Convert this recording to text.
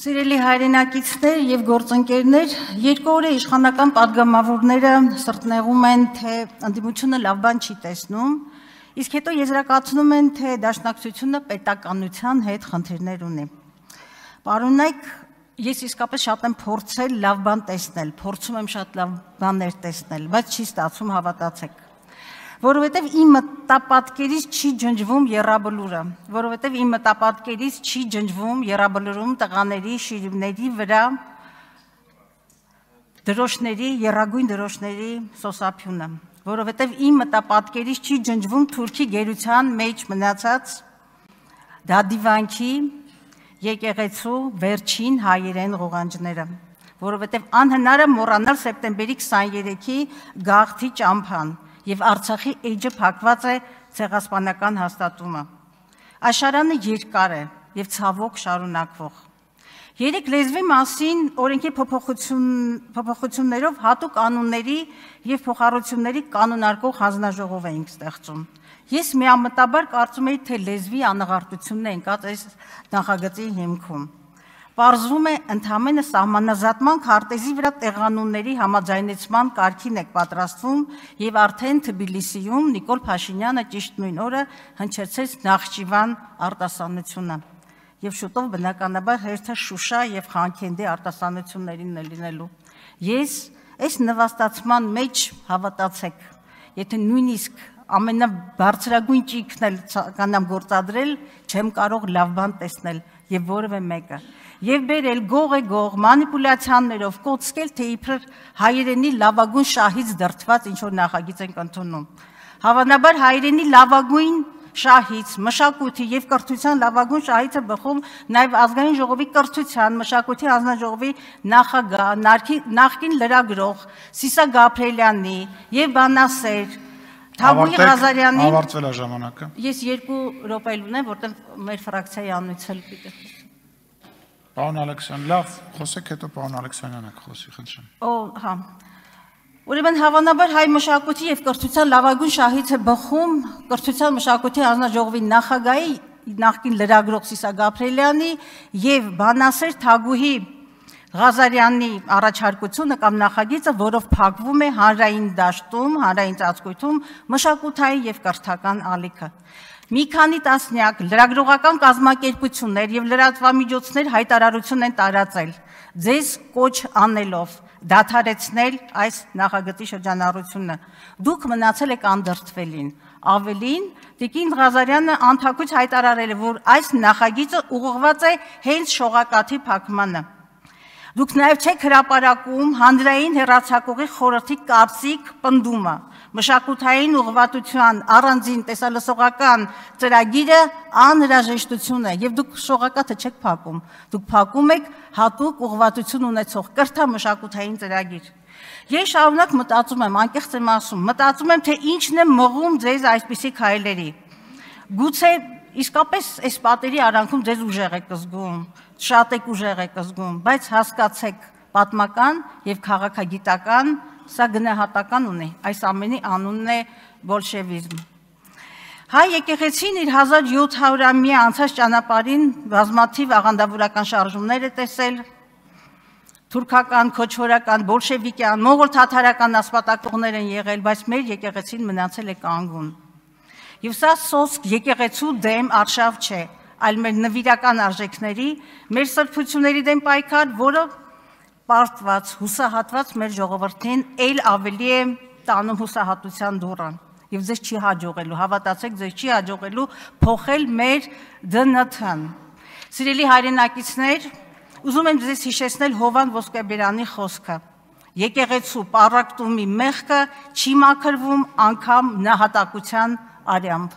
Սիրելի հայրենակիցներ եւ գործընկերներ, երկու օր է իշխանական падգամավորները սրտնեղում են, թե ընդդիմությունը լավ բան չի տեսնում, իսկ հետո եզրակացնում են, թե դաշնակցությունը պետականության հետ խնդիրներ ունի։ Պարոնայք, ես իսկապես շատ եմ փորձել լավ բան տեսնել, փորձում եմ շատ լավ բաներ տեսնել, բայց չի ստացվում, հավատացեք։ Որովհետև իմ մտապատկերից չի ջնջվում եռաբլուրը, որովհետև իմ մտապատկերից չի ջնջվում եռաբլուրում տղաների, շիրիմների վրա դրոշների, եռագույն դրոշների սոսափյունը, որովհետև իմ մտապատկերից չի ջնջվում թուրքի գերության մեջ մնացած դադիվանքի եկեղեցու վերջին հայերեն ղողանջները, որովհետև անհնար է մոռանալ սեպտեմբերի 23-ի գաղթի ճամփան և Արցախի էջը փակված է ցեղասպանական հաստատումը։ Աշխարհանը երկար է և ցավոք շարունակվող։ Երեք լեզվի մասին օրենքի փոփոխություններով հատուկ կանոնների և փոխառությունների կանոնարկող հանձնաժողով էինք ստեղծում։ Ես միամտաբար կարծում էի, թե լեզվի անաղարտությունն է ընկած այս նախագծի հիմքում։ Պարզվում է ընդամենը սահմանազատման քարտեզի վրա տեղանունների համաձայնեցման կարգին եք պատրաստվում և արդեն Թբիլիսիում Նիկոլ Փաշինյանը ճիշտ նույն օրը հնչեցրեց Նախճիվան արտասանությունը և շուտով բնականաբար հերթը Շուշա և Խանքենդի արտասանություններին է լինելու։ Ես այս նվաստացման մեջ, հավատացեք, եթե նույնիսկ ամենաբարձրագույն ճիգն էլ կանամ գործադրել, չեմ կարող լավ բան տեսնել և որևէ մեկը։ Եվ բերել գող է գող, մանիպուլյացիաներով կոծկել, թե իբր հայերենի լավագույն շահից դրդված ինչ-որ նախագիծ ենք ընդունում։ Հավանաբար հայերենի լավագույն շահից, մշակույթի և կրթության լավագույն շահից է բխում նաև ազգային ժողովի կրթության, մշակույթի հանձնաժողովի նախագահ, նախկին լրագրող Սիսա Գաբրիելյանի և բանասեր Թագուհի Ղազարյանի։ Ավարտվել է ժամանակը։ Ես 2 րոպե ունեմ, որտեղ մեր ֆրակցիայի անունից էլ պիտի։ Պարոն Ալեքսյան, լավ, խոսեք, հետո պարոն Ալեքսյանն եք խոսի, խնդրեմ։ Հա։ Ուրեմն հավանաբար հայ մշակույթի և կրթության լավագույն շահից է բխում կրթության մշակույթի հանձնաժողովի նախագահի, նախկին լրագրող Սիսա Գաբրիելյանի և բանասեր Թագուհի Ղազարյանի առաջարկությունը կամ նախագիծը, որով փակվում է հանրային դաշտում, հանրային ծածկույթում մշակութային և կրթական ալիքը։ Մի քանի տասնյակ լրագրողական կազմակերպություններ և լրատվամիջոցներ հայտարարություն են տարածել, ձեզ կոչ անելով դադարեցնել այս նախագծի շրջանառությունը։ Դուք մնացել եք անդրդվելին։ Ավելին, Տիկին Ղազարյանը անթաքույց հայտարարել է, որ այս նախագիծը ուղղված է հենց շողակաթի փակմանը։ Դուք նաև չեք հրապարակում հանրային հեռարձակողի խորհրդի կարծիք պնդումը, մշակութային ուղղվածության առանձին տեսալսողական ծրագիրը անհրաժեշտություն է և դուք շողակաթը չեք փակում, դուք փակում եք հատուկ ուղղվածություն ունեցող կրթամշակութային ծրագիր։ Ես շարունակ մտածում եմ, անկեղծ եմ ասում, մտածում եմ, թե ինչն է մղում ձեզ այսպիսի քայլերի։ Գուցե իսկապես այս պատերի արանքում ձեզ ուժեղ եք զգում, շատ եք ուժեղ եք զգում, բայց հասկացեք, պատմական և քաղաքագիտական, սա գնահատական ունի, այս ամենի անունն է բոլշևիզմ։ Հայ եկեղեցին իր 1700-ամյա անցած ճանապարհին բազմաթիվ աղանդավորական շարժումներ է տեսել, թուրքական, քոչվորական, բոլշևիկյան, մոնղոլ-թաթարական ասպատակողներ են եղել, բայց մեր եկեղեցին մնացել է կանգուն։ Եվ սա սոսկ եկեղեցու դեմ արշավ չէ, այլ մեր նվիրական արժեքների, մեր սրբությունների դեմ պայքար, որը պարտված, հուսահատված մեր ժողովրդին էլ ավելի է տանում հուսահատության դուռը և ձեզ չի հաջողելու, հավատացեք, ձեզ չի հաջողելու փոխել մեր ԴՆԹ-ն։ Սիրելի հայրենակիցներ, ուզում եմ ձեզ հիշեցնել Հովան Ոսկեբերյանի խոսքը. եկեղեցու պառակտումի մեղքը չի մաքրվում անգամ նահատակության արյամբ։